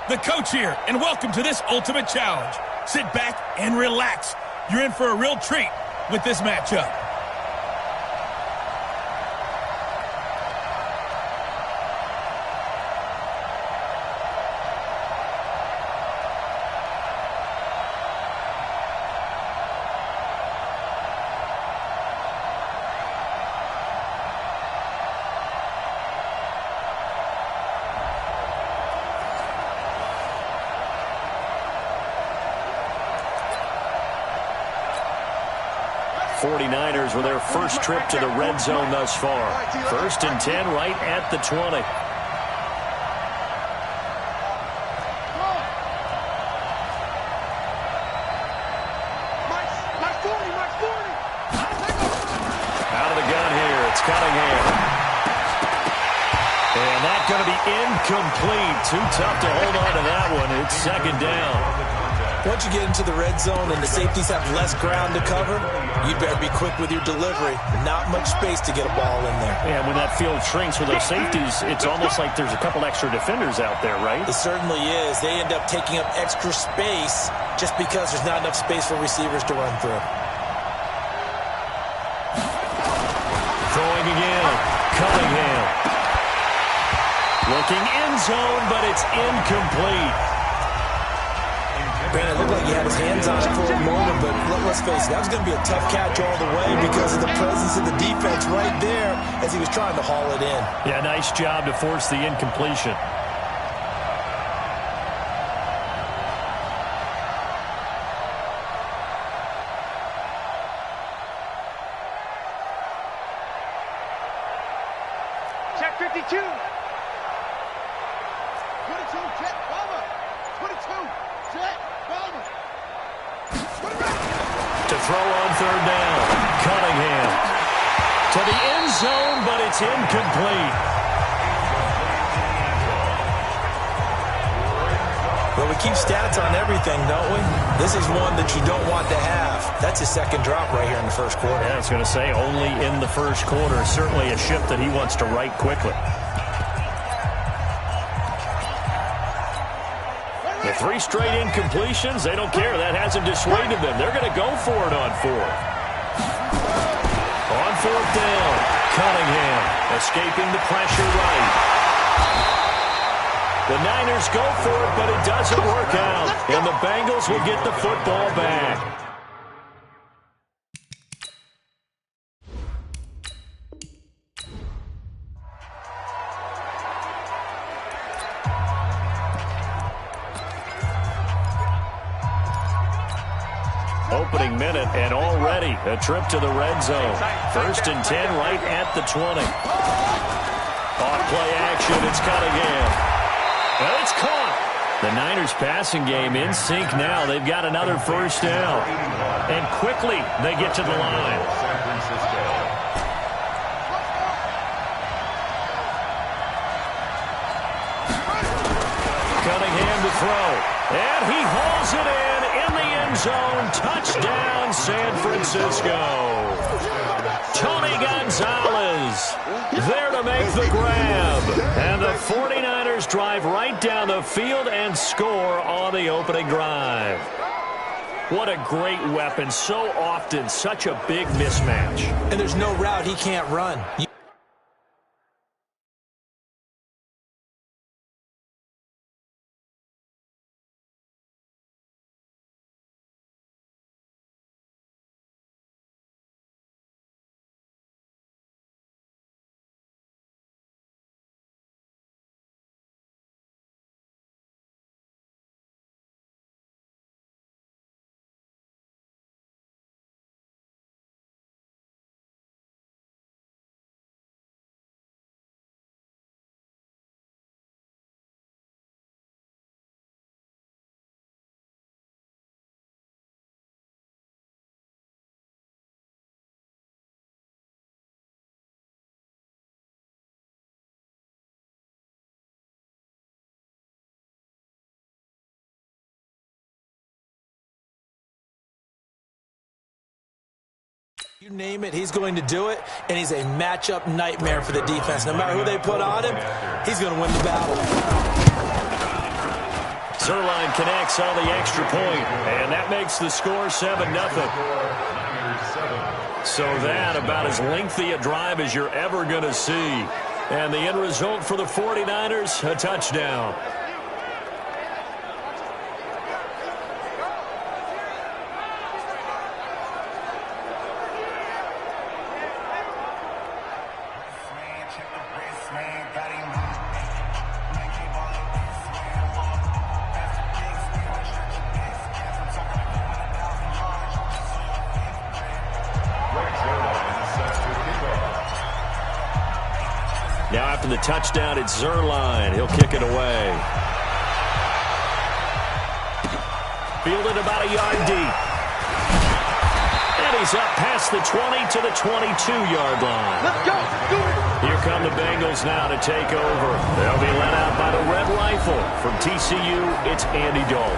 the coach here, and welcome to this ultimate challenge. Sit back and relax. You're in for a real treat with this matchup. '49ers with their first trip to the red zone thus far. 1st and 10 right at the 20. Out of the gun here, it's Cunningham. And that's going to be incomplete. Too tough to hold on to that one. It's 2nd down. Once you get into the red zone and the safeties have less ground to cover, you better be quick with your delivery. Not much space to get a ball in there. Yeah, when that field shrinks with those safeties, it's almost like there's a couple extra defenders out there, right? It certainly is. They end up taking up extra space just because there's not enough space for receivers to run through. Throwing again. Cunningham. Looking end zone, but it's incomplete. Granted, it looked like he had his hands on it for a moment, but let's face it, that was going to be a tough catch all the way because of the presence of the defense right there as he was trying to haul it in. Yeah, nice job to force the incompletion. Check 52. 22, check, Bama. 22, check. To throw on 3rd down. Cunningham. To the end zone, but it's incomplete. Well, we keep stats on everything, don't we? This is one that you don't want to have. That's his 2nd drop right here in the 1st quarter. Yeah, I was going to say only in the 1st quarter. Certainly a ship that he wants to right quickly. The 3 straight incompletions, they don't care. That hasn't dissuaded them. They're going to go for it on 4th. On 4th down, Cunningham escaping the pressure right. The Niners go for it, but it doesn't work out. And the Bengals will get the football back. Opening minute, and already a trip to the red zone. 1st and 10 right at the 20. Off play action, it's Cunningham. Well, it's caught. The Niners passing game in sync now. They've got another 1st down. And quickly they get to the line. Cunningham to throw. And he hauls it in the end zone. Touchdown, San Francisco. Tony Gonzalez there to make the grab. And the 49ers drive right down the field and score on the opening drive. What a great weapon. So often, such a big mismatch. And there's no route he can't run. You name it, he's going to do it, and he's a matchup nightmare for the defense. No matter who they put on him, he's going to win the battle. Zerline connects on the extra point, and that makes the score 7-0. So that about as lengthy a drive as you're ever going to see. And the end result for the 49ers, a touchdown. Now after the touchdown, it's Zerline. He'll kick it away. Fielded about a yard deep. And he's up past the 20 to the 22-yard line. Let's go. Do it. Here come the Bengals now to take over. They'll be led out by the Red Rifle. From TCU, it's Andy Dalton.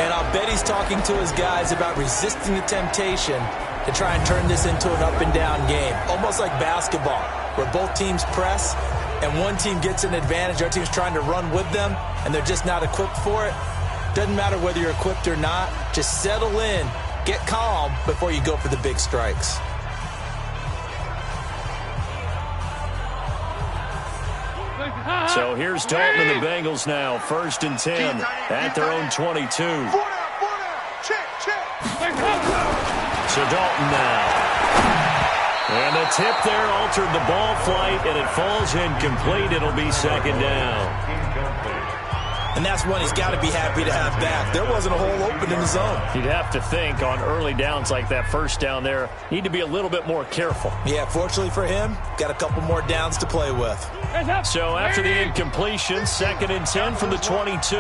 And I'll bet he's talking to his guys about resisting the temptation to try and turn this into an up-and-down game. Almost like basketball, where both teams press and one team gets an advantage. Our team's trying to run with them, and they're just not equipped for it. Doesn't matter whether you're equipped or not. Just settle in, get calm before you go for the big strikes. So here's Dalton and the Bengals now. 1st and 10 at their own 22. Check. So Dalton now. And the tip there altered the ball flight, and it falls incomplete. It'll be 2nd down. And that's one he's got to be happy to have back. There wasn't a hole open in the zone. You'd have to think on early downs like that 1st down there, need to be a little bit more careful. Yeah, fortunately for him, got a couple more downs to play with. So after the incompletion, 2nd and 10 from the 22.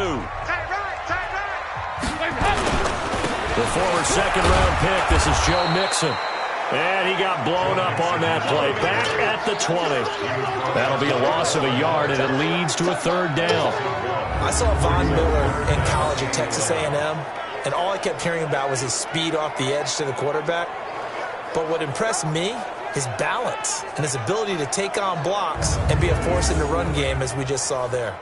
The former 2nd-round pick, this is Joe Mixon. And he got blown up on that play. Back at the 20. That'll be a loss of a yard, and it leads to a 3rd down. I saw Von Miller in college at Texas A&M, and all I kept hearing about was his speed off the edge to the quarterback. But what impressed me, his balance and his ability to take on blocks and be a force in the run game, as we just saw there.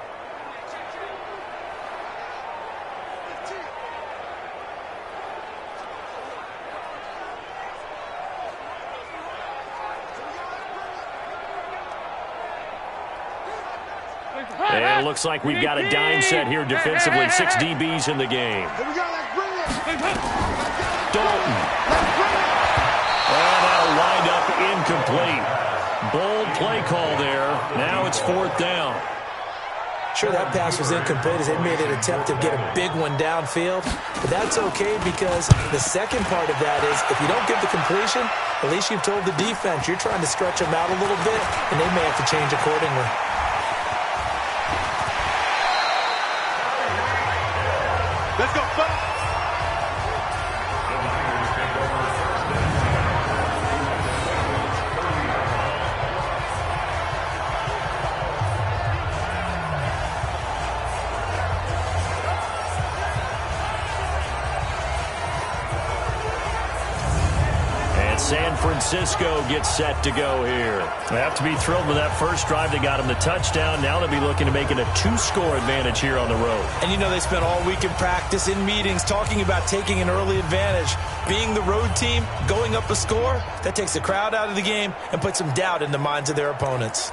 And it looks like we've got a dime set here defensively. 6 DBs in the game. Dalton. And that'll wind up incomplete. Bold play call there. Now it's 4th down. Sure, that pass was incomplete as they made an attempt to get a big one downfield. But that's okay because the second part of that is if you don't get the completion, at least you've told the defense you're trying to stretch them out a little bit, and they may have to change accordingly. Let's go, fellas. And San Francisco gets set to go here. They have to be thrilled with that first drive. They got him the touchdown. Now they'll be looking to make it a 2-score advantage here on the road. And you know they spent all week in practice, in meetings, talking about taking an early advantage. Being the road team, going up a score, that takes the crowd out of the game and puts some doubt in the minds of their opponents.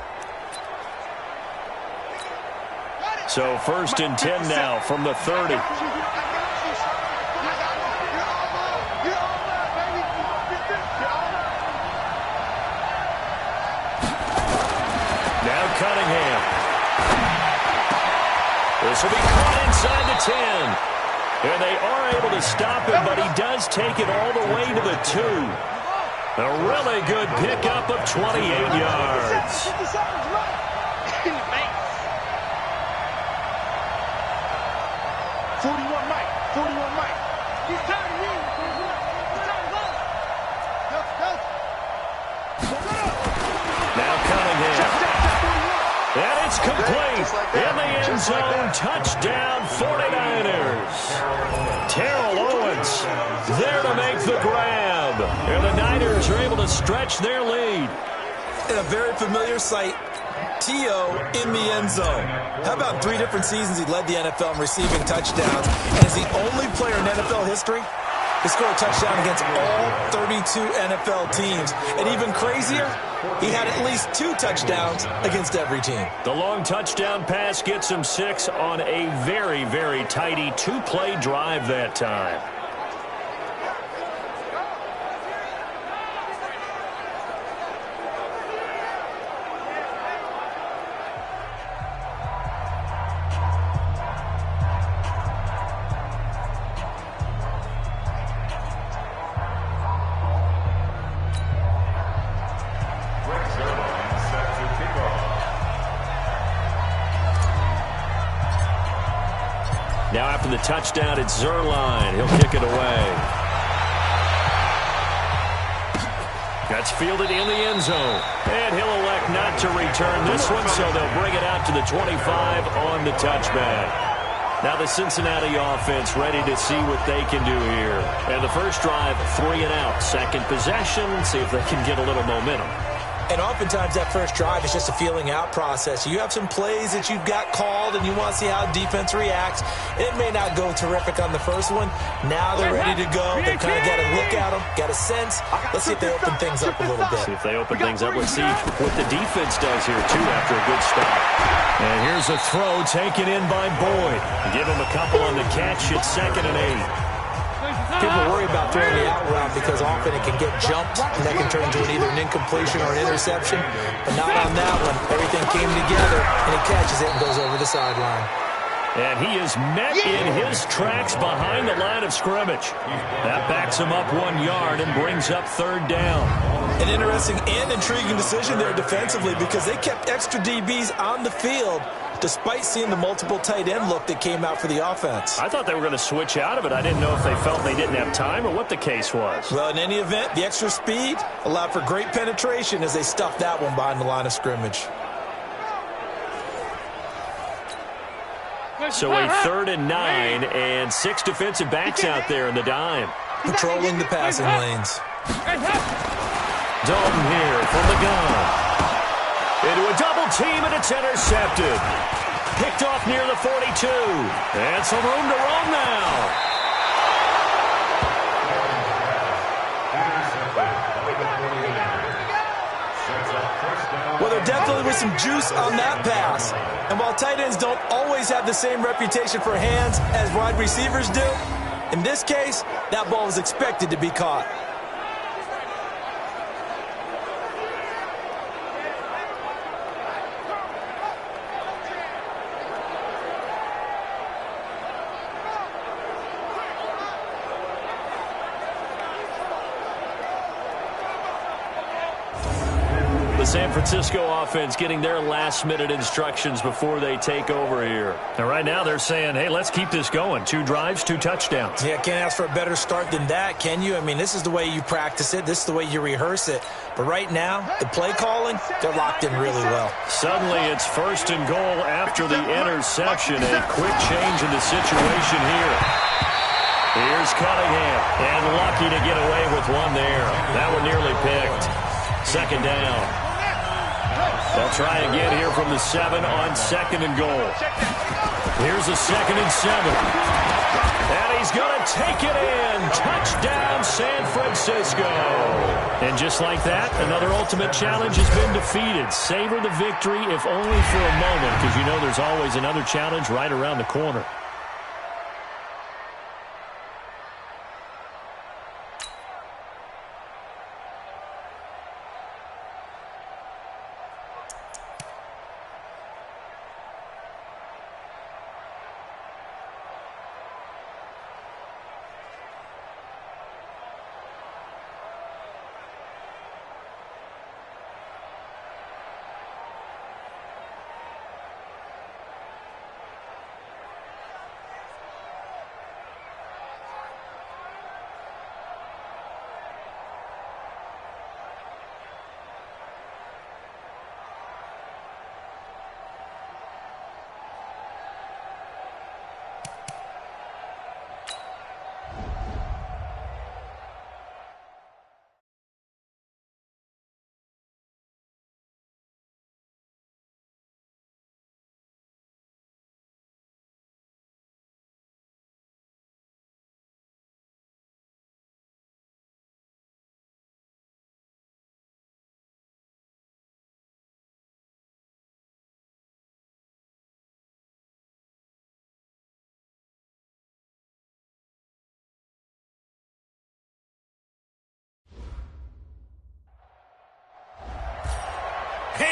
So 1st and 10 now from the 30. Now Cunningham. This will be caught inside the 10. And they are able to stop him, but he does take it all the way to the 2. A really good pickup of 28 yards. 41 Mike. He's tired of you. He's tired of us. Now Cunningham. And it's complete. In the end zone. Touchdown 49ers. Terrell Owens there to make the grab. And the Niners are able to stretch their lead. And a very familiar sight T.O. in the end zone. How about 3 different seasons he led the NFL in receiving touchdowns, and is the only player in NFL history to score a touchdown against all 32 NFL teams. And even crazier, he had at least 2 touchdowns against every team. The long touchdown pass gets him 6 on a very, very tidy 2-play drive that time. Now after the touchdown, it's Zerline. He'll kick it away. That's fielded in the end zone. And he'll elect not to return this one, so they'll bring it out to the 25 on the touchback. Now the Cincinnati offense ready to see what they can do here. And the first drive, 3 and out. Second possession, see if they can get a little momentum. And oftentimes that first drive is just a feeling out process. You have some plays that you've got called and you want to see how defense reacts. It may not go terrific on the first one. Now they're ready to go. They've kind of got a look at them, got a sense. Let's see if they open things up a little bit. See if they open things up. Let's see what the defense does here, too, after a good start. And here's a throw taken in by Boyd. Give him a couple on the catch at 2nd and 8. People worry about throwing the out route because often it can get jumped, and that can turn into either an incompletion or an interception. But not on that one. Everything came together, and he catches it and goes over the sideline. And he is met in his tracks behind the line of scrimmage. That backs him up 1 yard and brings up 3rd down. An interesting and intriguing decision there defensively because they kept extra DBs on the field despite seeing the multiple tight end look that came out for the offense. I thought they were going to switch out of it. I didn't know if they felt they didn't have time or what the case was. Well, in any event, the extra speed allowed for great penetration as they stuffed that one behind the line of scrimmage. So a 3rd and 9 and 6 defensive backs out there in the dime. Patrolling the passing lanes. Dalton here from the gun. Into a double team, and it's intercepted. Picked off near the 42. And some room to roam now. Well, there definitely was some juice on that pass. And while tight ends don't always have the same reputation for hands as wide receivers do, in this case, that ball was expected to be caught. The San Francisco offense getting their last-minute instructions before they take over here. And right now they're saying, hey, let's keep this going. 2 drives, 2 touchdowns. Yeah, can't ask for a better start than that, can you? I mean, this is the way you practice it. This is the way you rehearse it. But right now, the play calling, they're locked in really well. Suddenly it's 1st and goal after the interception. A quick change in the situation here. Here's Cunningham, and lucky to get away with one there. That one nearly picked. 2nd down. They'll try again here from the 7 on 2nd and goal. Here's a 2nd and 7. And he's going to take it in. Touchdown, San Francisco. And just like that, another ultimate challenge has been defeated. Savor the victory, if only for a moment, because you know there's always another challenge right around the corner.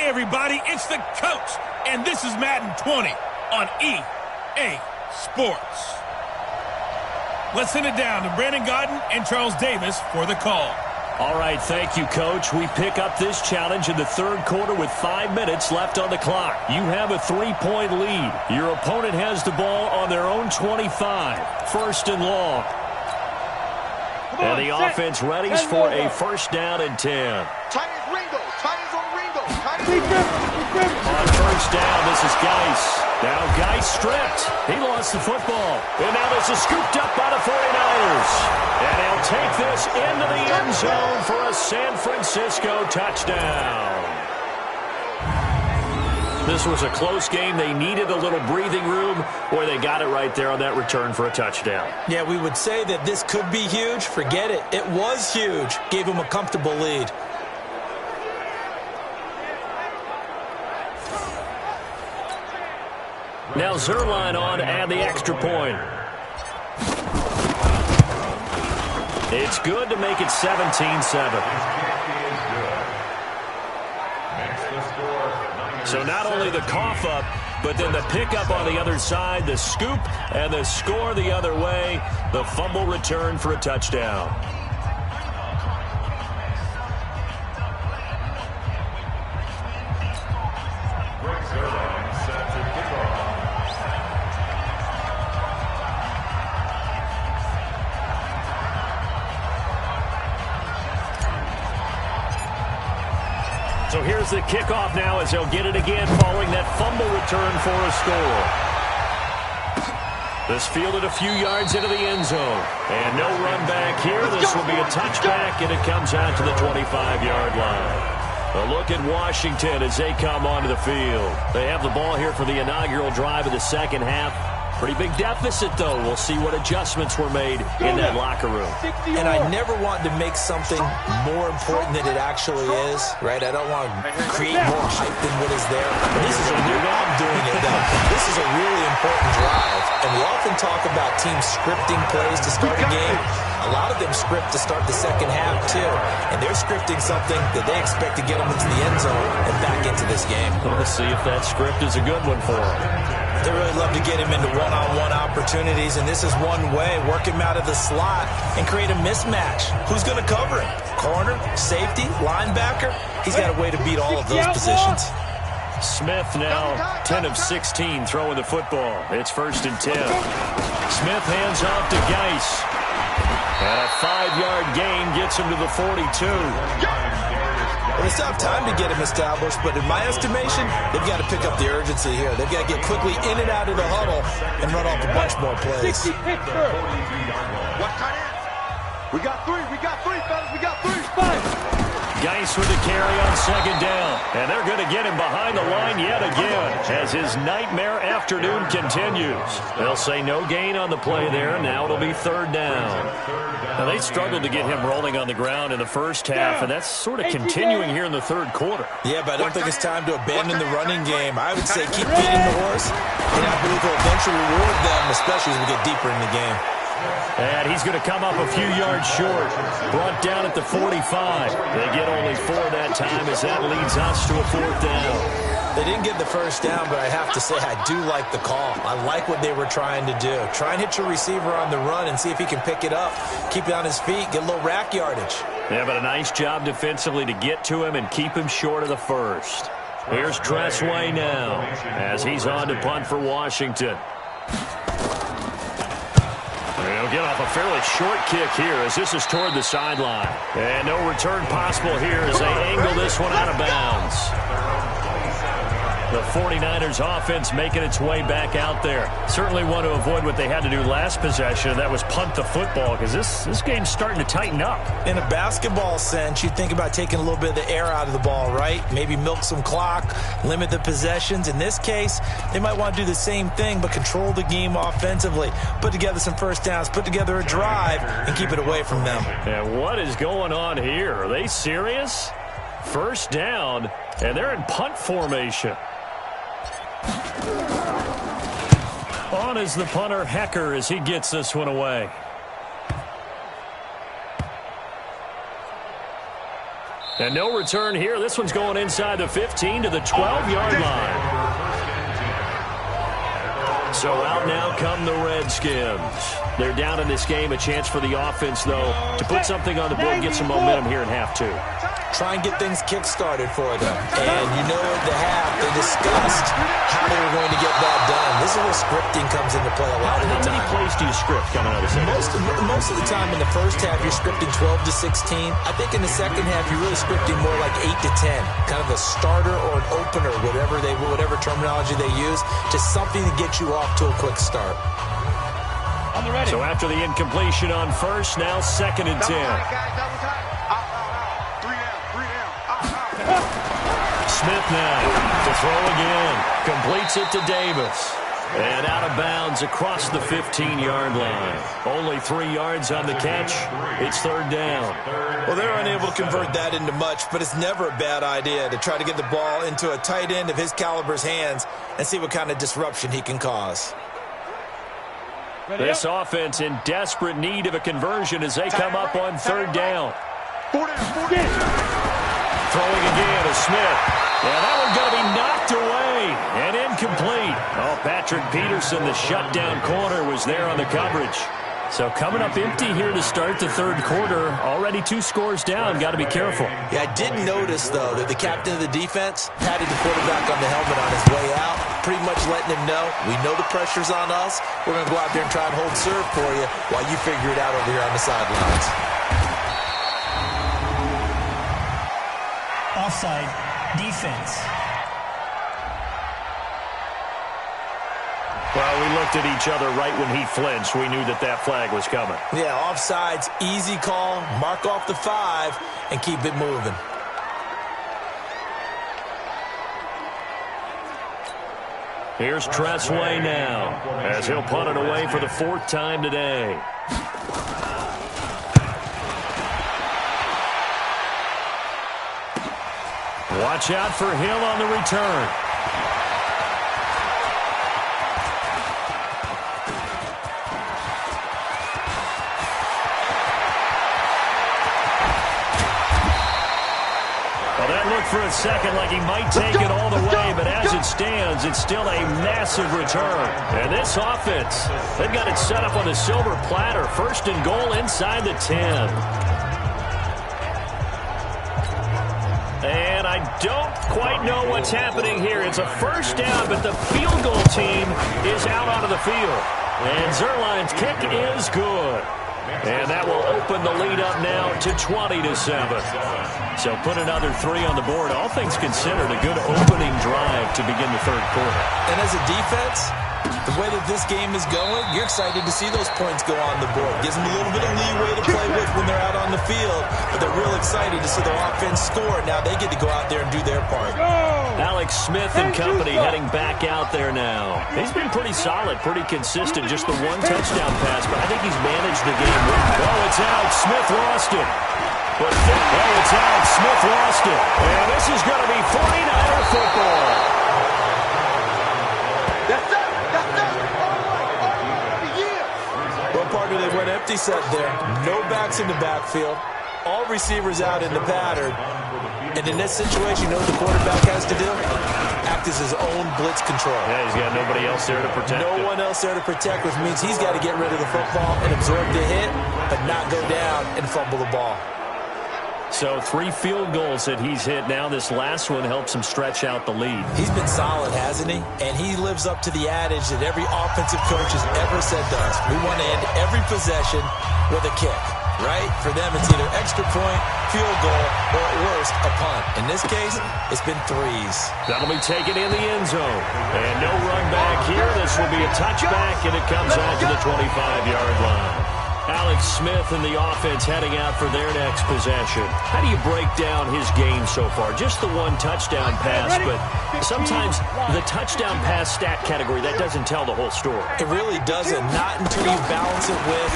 everybody, it's the coach, and this is Madden 20 on EA Sports. Let's send it down to Brandon Godden and Charles Davis for the call. All right, thank you, Coach. We pick up this challenge in the third quarter with 5 minutes left on the clock. You have a 3-point lead. Your opponent has the ball on their own 25. First and long. And the offense readies for a first down and 10. Titans Ringo. Titans on Ringo. On first down, this is Geis. Now Geis stripped. He lost the football. And now this is scooped up by the 49ers. And he'll take this into the end zone for a San Francisco touchdown. This was a close game. They needed a little breathing room, where they got it right there on that return for a touchdown. Yeah, we would say that this could be huge. Forget it. It was huge. Gave him a comfortable lead. Now Zerline on and the extra point. It's good to make it 17-7. So not only the cough up, but then the pickup on the other side, the scoop, and the score the other way. The fumble return for a touchdown. So here's the kickoff now as they'll get it again following that fumble return for a score. This fielded a few yards into the end zone. And no run back here. This will be a touchback, and it comes out to the 25-yard line. A look at Washington as they come onto the field. They have the ball here for the inaugural drive of the second half. Pretty big deficit, though. We'll see what adjustments were made in that locker room. And I never want to make something more important than it actually is, right? I don't want to create more hype than what is there. This is I'm doing it, though. This is a really important drive. And we often talk about teams scripting plays to start a game. A lot of them script to start the second half, too. And they're scripting something that they expect to get them into the end zone and back into this game. Let's see if that script is a good one for them. They really love to get him into one-on-one opportunities, and this is one way. Work him out of the slot and create a mismatch. Who's going to cover him? Corner, safety, linebacker? He's got a way to beat all of those positions. Smith now 10 of 16 throwing the football. It's first and 10. Smith hands off to Geis. And a 5-yard gain gets him to the 42. Well, they still have time to get him established, but in my estimation, they've got to pick up the urgency here. They've got to get quickly in and out of the huddle and run off a bunch more plays. What tight ends? We got three, fellas. We got three. Geis with the carry on second down. And they're going to get him behind the line yet again as his nightmare afternoon continues. They'll say no gain on the play there. Now it'll be third down. Now they struggled to get him rolling on the ground in the first half, and that's sort of continuing here in the third quarter. Yeah, but I don't think it's time to abandon the running game. I would say keep beating the horse, and I believe he'll eventually reward them, especially as we get deeper in the game. And he's going to come up a few yards short. Brought down at the 45. They get only 4 that time as that leads us to a fourth down. They didn't get the first down, but I have to say I do like the call. I like what they were trying to do. Try and hit your receiver on the run and see if he can pick it up. Keep it on his feet, get a little rack yardage. Yeah, but a nice job defensively to get to him and keep him short of the first. Here's Tressway now as he's on to punt for Washington. They'll get off a fairly short kick here as this is toward the sideline. And no return possible here as they angle this one out of bounds. The 49ers offense making its way back out there. Certainly want to avoid what they had to do last possession, and that was punt the football, because this game's starting to tighten up. In a basketball sense, you think about taking a little bit of the air out of the ball, right? Maybe milk some clock, limit the possessions. In this case, they might want to do the same thing, but control the game offensively. Put together some first downs, put together a drive, and keep it away from them. And what is going on here? Are they serious? First down, and they're in punt formation. On is the punter, Hecker, as he gets this one away. And no return here. This one's going inside the 15 to the 12-yard line. So out now come the Redskins. They're down in this game. A chance for the offense, though, to put something on the board, get some momentum here in half two. Try and get things kick-started for them. And you know at the half, they discussed how they were going to get that done. This is where scripting comes into play a lot of the time. How many plays do you script coming out of the second? Most of the time in the first half, you're scripting 12 to 16. I think in the second half, you're really scripting more like 8 to 10. Kind of a starter or an opener, whatever terminology they use. Just something to get you off to a quick start. So after the incompletion on first, now 2nd and 10. Smith now to throw again. Completes it to Davis. And out of bounds across the 15-yard line. Only 3 yards on the catch. It's 3rd down. Well, they're unable to convert that into much, but it's never a bad idea to try to get the ball into a tight end of his caliber's hands and see what kind of disruption he can cause. This offense in desperate need of a conversion as they come up on 3rd down. Throwing again to Smith. Yeah, that one's going to be knocked away and incomplete. Oh, Patrick Peterson, the shutdown corner, was there on the coverage. So coming up empty here to start the 3rd quarter. Already 2 scores down. Got to be careful. Yeah, I did notice, though, that the captain of the defense patted the quarterback on the helmet on his way out, pretty much letting him know, we know the pressure's on us. We're going to go out there and try and hold serve for you while you figure it out over here on the sidelines. Offside defense. Well, we looked at each other right when he flinched. We knew that that flag was coming. Yeah, offsides, easy call, mark off the 5, and keep it moving. Here's Tressway now, as he'll punt it away for the 4th time today. Watch out for Hill on the return. For a second like he might take it all the way, but as it stands, it's still a massive return. And this offense, they've got it set up on the silver platter. 1st and goal inside the 10. And I don't quite know what's happening here. It's a 1st down, but the field goal team is out onto the field. And Zerline's kick is good. And that will open the lead up now to 20-7. So put another 3 on the board. All things considered, a good opening drive to begin the 3rd quarter. And as a defense, the way that this game is going, you're excited to see those points go on the board. Gives them a little bit of leeway to play with when they're out on the field. But they're real excited to see their offense score. Now they get to go out there and do their part. Alex Smith and company heading back out there now. He's been pretty solid, pretty consistent. Just the 1 touchdown pass, but I think he's managed the game. Oh, it's out. Smith lost it. Oh, it's out. Smith lost it. And this is going to be 49er football. Well, partner, they went empty set there. No backs in the backfield. All receivers out in the pattern. And in this situation, you know what the quarterback has to do? Act as his own blitz control. Yeah, he's got nobody else there to protect him. No one else there to protect, which means he's got to get rid of the football and absorb the hit, but not go down and fumble the ball. So 3 field goals that he's hit now. This last one helps him stretch out the lead. He's been solid, hasn't he? And he lives up to the adage that every offensive coach has ever said to us. We want to end every possession with a kick, right? For them, it's either extra point, field goal, or at worst, a punt. In this case, it's been 3s. That'll be taken in the end zone. And no run back here. This will be a touchback, and it comes out to the 25-yard line. Alex Smith and the offense heading out for their next possession. How do you break down his game so far? Just the 1 touchdown pass, but sometimes the touchdown pass stat category, that doesn't tell the whole story. It really doesn't, not until you balance it with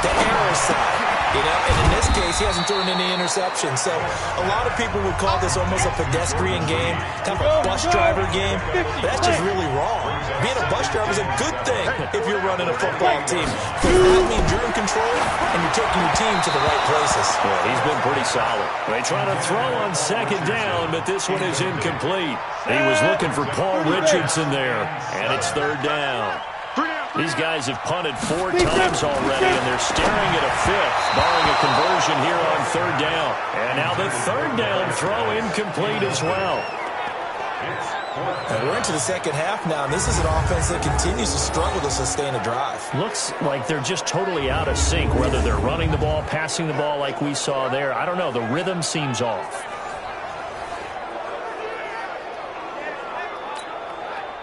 the error side. You know, and in this case, he hasn't thrown any interceptions. So a lot of people would call this almost a pedestrian game, kind of a bus driver game. But that's just really wrong. Being a bus driver is a good thing if you're running a football team. Because that means you're you're in control, and you're taking your team to the right places. Yeah, he's been pretty solid. They try to throw on second down, but this one is incomplete. He was looking for Paul Richardson there, and it's third down. These guys have punted 4 times already, and they're staring at a fifth, barring a conversion here on third down. And now the third down throw incomplete as well. And we're into the second half now, and this is an offense that continues to struggle to sustain a drive. Looks like they're just totally out of sync, whether they're running the ball, passing the ball like we saw there. I don't know. The rhythm seems off.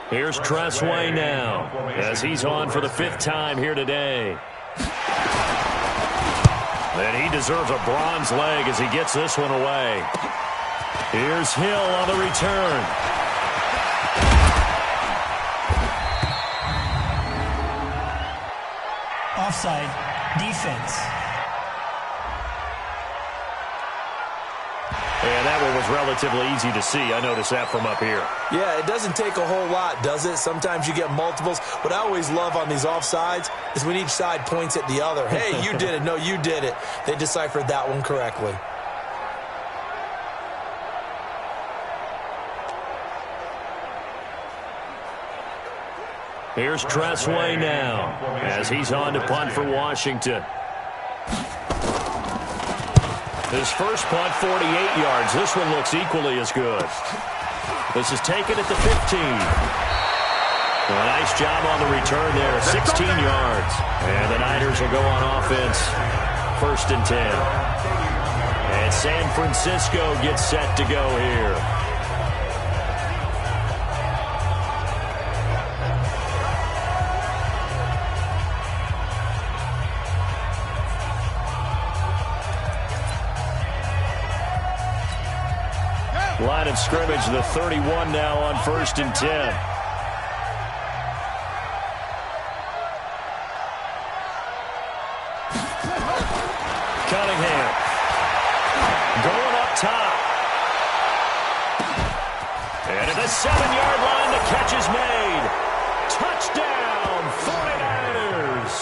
Here's Tressway now, as he's on for the 5th time here today. And he deserves a bronze leg as he gets this one away. Here's Hill on the return. Offside. Defense. And that one was relatively easy to see. I noticed that from up here. Yeah, it doesn't take a whole lot, does it? Sometimes you get multiples. What I always love on these offsides is when each side points at the other. Hey, you did it. No, you did it. They deciphered that one correctly. Here's Tressway now, as he's on to punt for Washington. His first punt, 48 yards. This one looks equally as good. This is taken at the 15. A nice job on the return there, 16 yards. And the Niners will go on offense, 1st and 10. And San Francisco gets set to go here. Line of scrimmage, the 31 now on 1st and 10. Cunningham going up top. And at the 7-yard line, the catch is made. Touchdown, 49ers.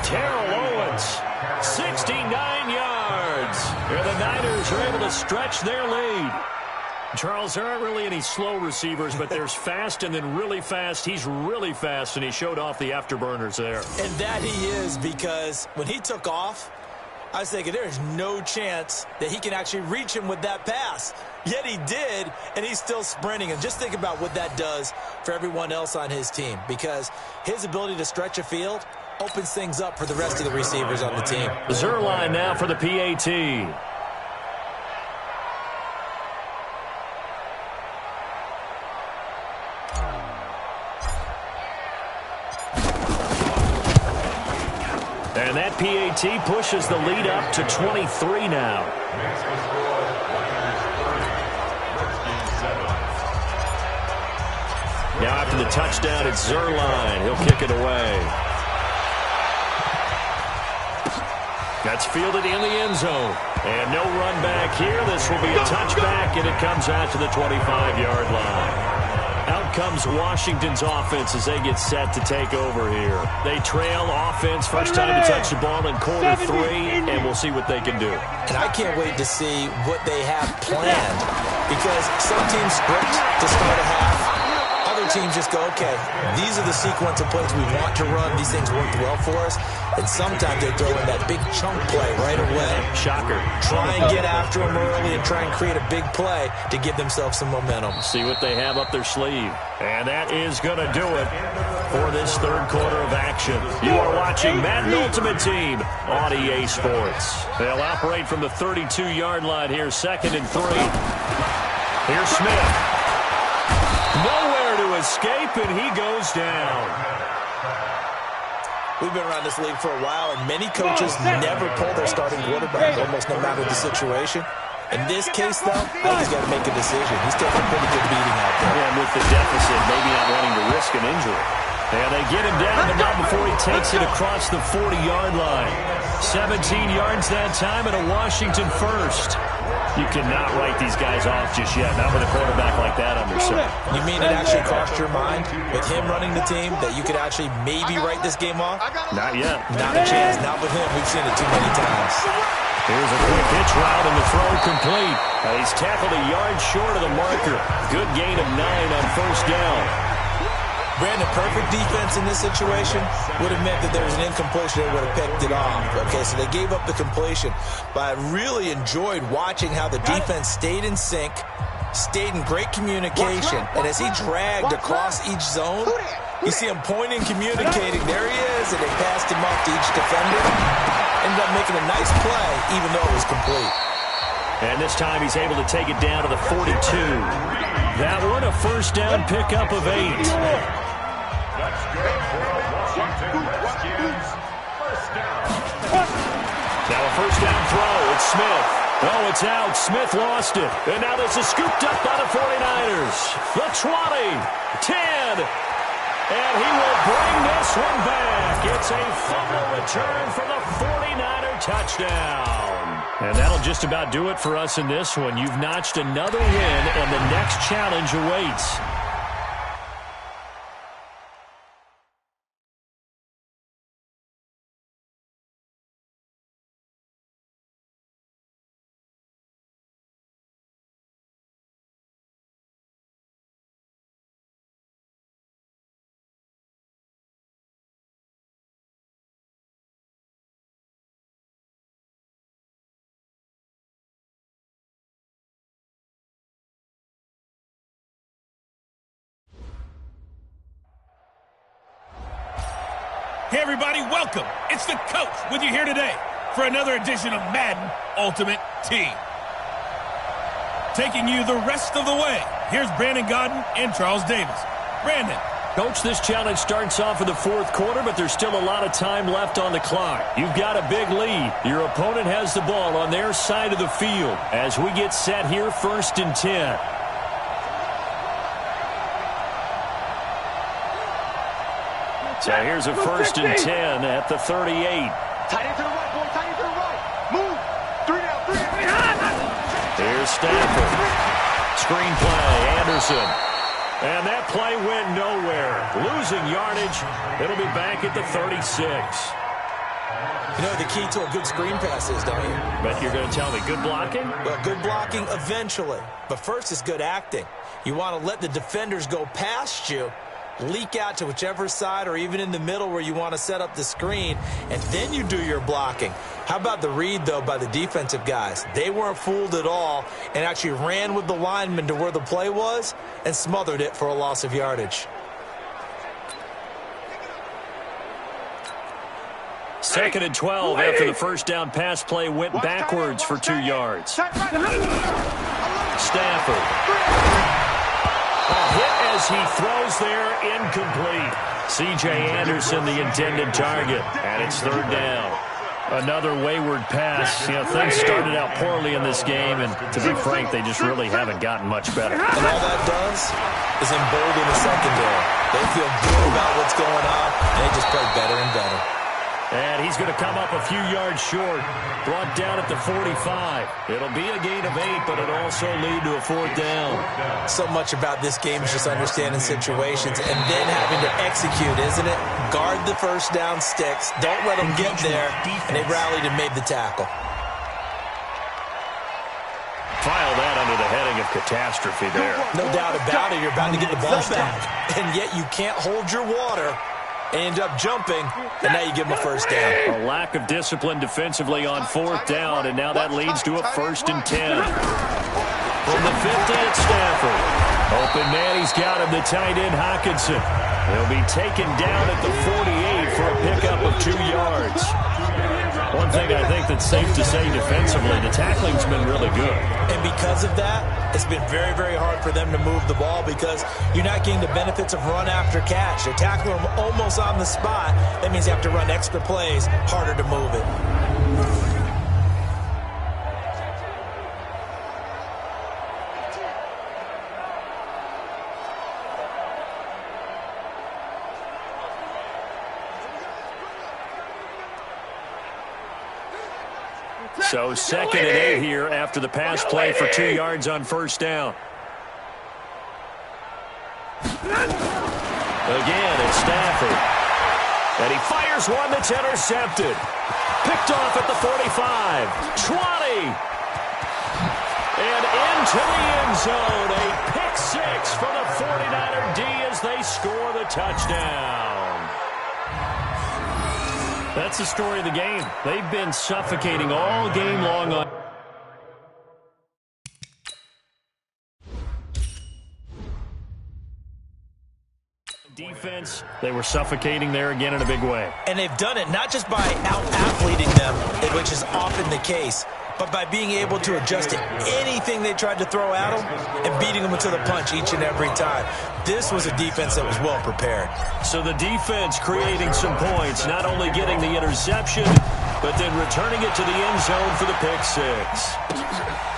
Terrell Owens, 69 yards. And the Niners are able to stretch their lead. Charles, there aren't really any slow receivers, but there's fast and then really fast. He's really fast, and he showed off the afterburners there. And that he is, because when he took off, I was thinking there's no chance that he can actually reach him with that pass. Yet he did, and he's still sprinting. And just think about what that does for everyone else on his team, because his ability to stretch a field opens things up for the rest of the receivers on the team. Zerline now for the PAT. And that PAT pushes the lead up to 23 now. Now after the touchdown, it's Zerline. He'll kick it away. That's fielded in the end zone. And no run back here. This will be a touchback, and it comes out to the 25-yard line. Out comes Washington's offense as they get set to take over here. They trail offense, first time to touch the ball in quarter 3, and we'll see what they can do. And I can't wait to see what they have planned, because some teams script to start a half. Other teams just go, okay, these are the sequence of plays we want to run. These things worked well for us. And sometimes they throw in that big chunk play right away. Shocker. Try and get after them early and try and create a big play to give themselves some momentum. See what they have up their sleeve. And that is going to do it for this third quarter of action. You are watching Madden Ultimate Team on EA Sports. They'll operate from the 32-yard line here, 2nd and 3. Here's Smith. Nowhere to escape, and he goes down. We've been around this league for a while, and many coaches never pull their starting quarterback, almost no matter the situation. In this case, though, I think he's got to make a decision. He's taking a pretty good beating out there. Yeah, and with the deficit, maybe not wanting to risk an injury. And they get him down, but not before he takes it across the 40-yard line. 17 yards that time, and a Washington first. You cannot write these guys off just yet, not with a quarterback like that under center. You mean it actually crossed your mind with him running the team that you could actually maybe write this game off? Not yet. Not a chance. Not with him. We've seen it too many times. Here's a quick hitch route and the throw complete. He's tackled a yard short of the marker. Good gain of 9 on first down. Brandon, perfect defense in this situation would have meant that there was an incompletion that would have picked it off. Okay, so they gave up the completion. But I really enjoyed watching how the defense stayed in sync, stayed in great communication. And as he dragged across each zone, you see him pointing, communicating. There he is, and they passed him off to each defender. Ended up making a nice play, even though it was complete. And this time he's able to take it down to the 42. That one, a first down pickup of 8. Now a first down throw. It's Smith. Oh, it's out. Smith lost it. And now this is scooped up by the 49ers. The 20, 10. And he will bring this one back. It's a fumble return for the 49er touchdown. And that'll just about do it for us in this one. You've notched another win, and the next challenge awaits. Hey everybody, welcome. It's the coach with you here today for another edition of Madden Ultimate Team. Taking you the rest of the way, here's Brandon Gaudin and Charles Davis. Brandon. Coach, this challenge starts off in the fourth quarter, but there's still a lot of time left on the clock. You've got a big lead. Your opponent has the ball on their side of the field as we get set here, 1st and 10. So here's a 1st and 10 at the 38. Tight end to the right, boy. Tight end to the right. Move. 3 down. Here's Stafford. Screen play, Anderson. And that play went nowhere. Losing yardage. It'll be back at the 36. You know what the key to a good screen pass is, don't you? But you're going to tell me good blocking? Well, good blocking eventually. But first is good acting. You want to let the defenders go past you, leak out to whichever side or even in the middle where you want to set up the screen, and then you do your blocking. How about the read, though, by the defensive guys? They weren't fooled at all and actually ran with the lineman to where the play was and smothered it for a loss of yardage. 2nd and 12 after the first down pass play went backwards for 2 yards. Stafford. A hit as he throws there, incomplete. C.J. Anderson, the intended target, and it's 3rd down. Another wayward pass. You know, things started out poorly in this game, and to be frank, they just really haven't gotten much better. And all that does is embolden the secondary. They feel good about what's going on, and they just play better and better. And he's going to come up a few yards short. Brought down at the 45. It'll be a gain of 8, but it'll also lead to a 4th down. So much about this game is just understanding situations and then having to execute, isn't it? Guard the first down sticks. Don't let them get there. And they rallied and made the tackle. File that under the heading of catastrophe there. No doubt about it. You're about to get the ball back. And yet you can't hold your water. End up jumping, and now you give them a 1st down. A lack of discipline defensively on 4th down, and now that leads to a 1st and 10. From the 50 at Stafford. Open man, he's got him, the tight end Hockenson. He'll be taken down at the 48 for a pickup of 2 yards. One thing I think that's safe to say defensively, the tackling's been really good. And because of that, it's been very, very hard for them to move the ball because you're not getting the benefits of run after catch. They're tackling them almost on the spot. That means you have to run extra plays, harder to move it. So 2nd and 8 here after the pass play for 2 yards on first down. Again, it's Stafford. And he fires one that's intercepted. Picked off at the 45. 20. And into the end zone. A pick 6 for the 49er D as they score the touchdown. That's the story of the game. They've been suffocating all game long on defense. They were suffocating there again in a big way. And they've done it not just by out-athleting them, which is often the case, but by being able to adjust to anything they tried to throw at them and beating them to the punch each and every time. This was a defense that was well prepared. So the defense creating some points, not only getting the interception, but then returning it to the end zone for the pick 6.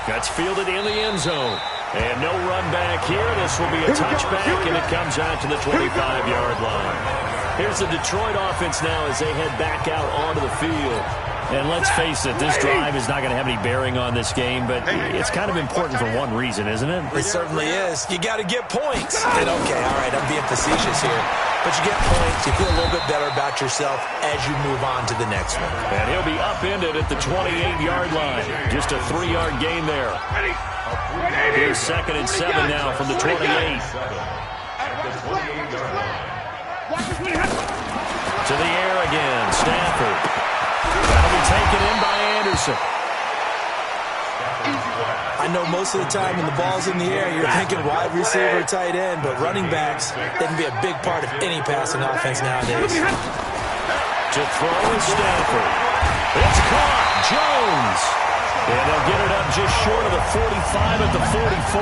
That's fielded in the end zone. And no run back here. This will be a touchback, and it comes out to the 25-yard line. Here's the Detroit offense now as they head back out onto the field. And let's face it, this drive is not going to have any bearing on this game, but it's kind of important for one reason, isn't it? It certainly is. You got to get points. And okay, all right, I'm being facetious here. But you get points, you feel a little bit better about yourself as you move on to the next one. And he'll be upended at the 28-yard line. Just a 3-yard gain there. Here's 2nd and 7 now from the 28. To the air again, Stafford. That'll be taken in by Anderson. I know most of the time when the ball's in the air, you're thinking wide receiver, tight end, but running backs, they can be a big part of any passing offense nowadays. To throw is Stafford. It's caught. Jones. And they'll get it up just short of the 45 at the 44.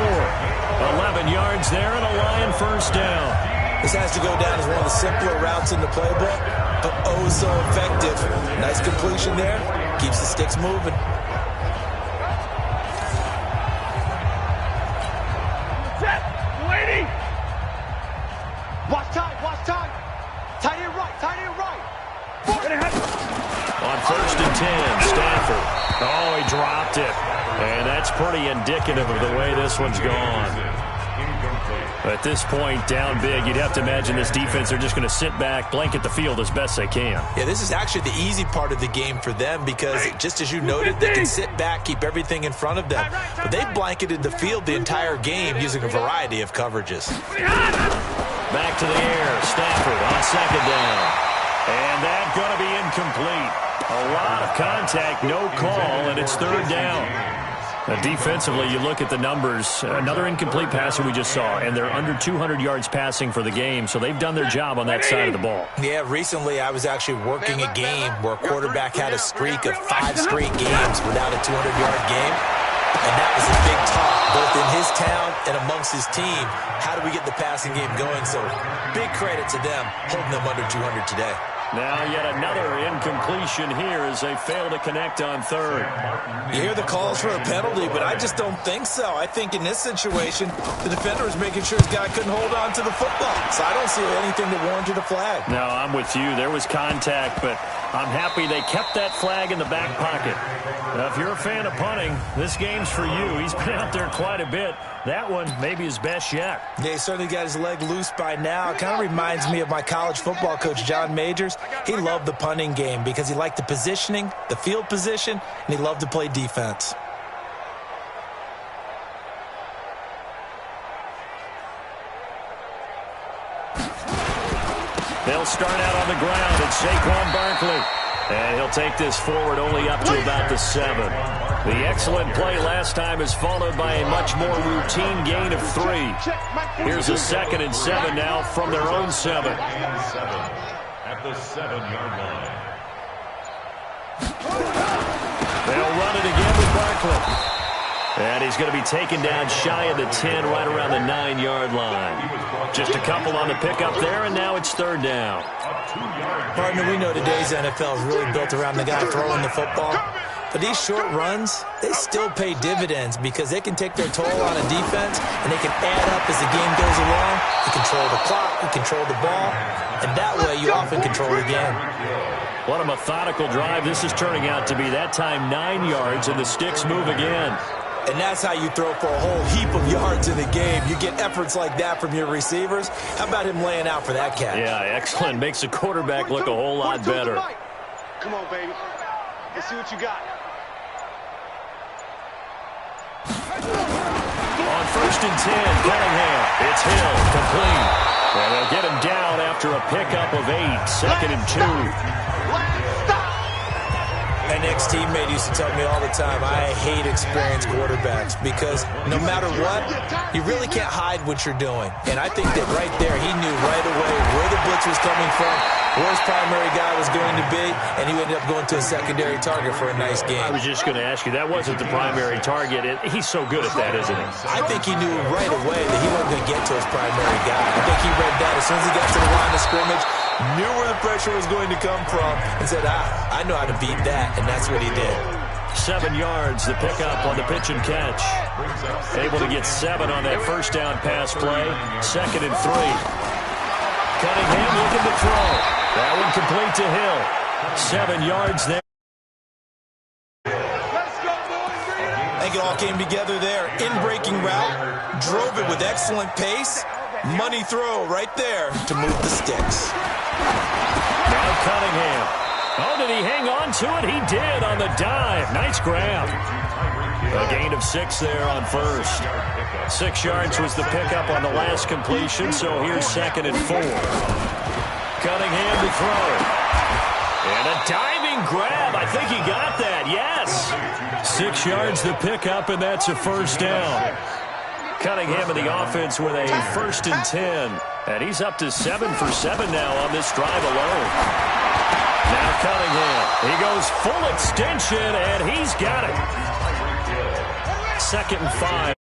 11 yards there and a Lion first down. This has to go down as one of the simpler routes in the playbook, but oh so effective. Nice completion there. Keeps the sticks moving. Waiting. Watch time, watch time. Tight end right, tight end right. On 1st and 10, Stafford. Oh, he dropped it. And that's pretty indicative of the way this one's gone. At this point, down big, you'd have to imagine this defense, they're just going to sit back, blanket the field as best they can. Yeah, this is actually the easy part of the game for them because, just as you noted, they can sit back, keep everything in front of them. But they've blanketed the field the entire game using a variety of coverages. Back to the air, Stafford on 2nd down. And that's going to be incomplete. A lot of contact, no call, and it's 3rd down. Defensively, you look at the numbers. Another incomplete pass that we just saw, and they're under 200 yards passing for the game, so they've done their job on that side of the ball. Yeah, recently I was actually working a game where a quarterback had a streak of 5 straight games without a 200-yard game, and that was a big talk, both in his town and amongst his team. How do we get the passing game going? So big credit to them holding them under 200 today. Now yet another incompletion here as they fail to connect on 3rd. You hear the calls for a penalty, but I just don't think so. I think in this situation, the defender is making sure his guy couldn't hold on to the football. So I don't see anything that warranted a flag. No, I'm with you. There was contact, but I'm happy they kept that flag in the back pocket. Now, if you're a fan of punting, this game's for you. He's been out there quite a bit. That one maybe his best yet. Yeah, he certainly got his leg loose by now. It kind of reminds me of my college football coach, John Majors. He loved the punting game because he liked the positioning, the field position, and he loved to play defense. They'll start out on the ground. It's Saquon Barkley. And he'll take this forward only up to about the 7. The excellent play last time is followed by a much more routine gain of 3. Here's a 2nd and 7 now from their own 7. At the 7-yard line. They'll run it again with Barkley. And he's going to be taken down shy of the 10, right around the 9-yard line. Just a couple on the pickup there, and now it's 3rd down. Partner, we know today's NFL is really built around the guy throwing the football. But these short runs, they still pay dividends because they can take their toll on a defense, and they can add up as the game goes along. You control the clock, you control the ball, and that way you often control the game. What a methodical drive this is turning out to be. That time 9 yards, and the sticks move again. And that's how you throw for a whole heap of yards in the game. You get efforts like that from your receivers. How about him laying out for that catch? Yeah, excellent. Makes the quarterback look a whole lot better. Come on, baby. Let's see what you got. On 1st and 10, Cunningham. It's Hill, complete. And they'll get him down after a pickup of 8, 2nd and 2. An ex-teammate used to tell me all the time, I hate experienced quarterbacks because no matter what, you really can't hide what you're doing. And I think that right there, he knew right away where the blitz was coming from, where his primary guy was going to be, and he ended up going to a secondary target for a nice game. I was just going to ask you, that wasn't the primary target. He's so good at that, isn't he? I think he knew right away that he wasn't going to get to his primary guy. I think he read that as soon as he got to the line of scrimmage, knew where the pressure was going to come from, and said, I know how to beat that, and that's what he did. 7 yards, the pickup on the pitch and catch. Able to get 7 on that first down pass play. 2nd and 3. Cunningham looking to throw. That one complete to Hill. 7 yards there. I think it all came together there. In-breaking route, drove it with excellent pace. Money throw right there to move the sticks. Now Cunningham. Oh, did he hang on to it? He did on the dive. Nice grab. A gain of 6 there on first. 6 yards was the pickup on the last completion, so here's 2nd and 4. Cunningham to throw. And a diving grab. I think he got that. Yes. 6 yards the pickup, and that's a first down. Cunningham in the offense with a 1st and 10. And he's up to 7 for 7 now on this drive alone. Now Cunningham. He goes full extension, and he's got it. 2nd and 5.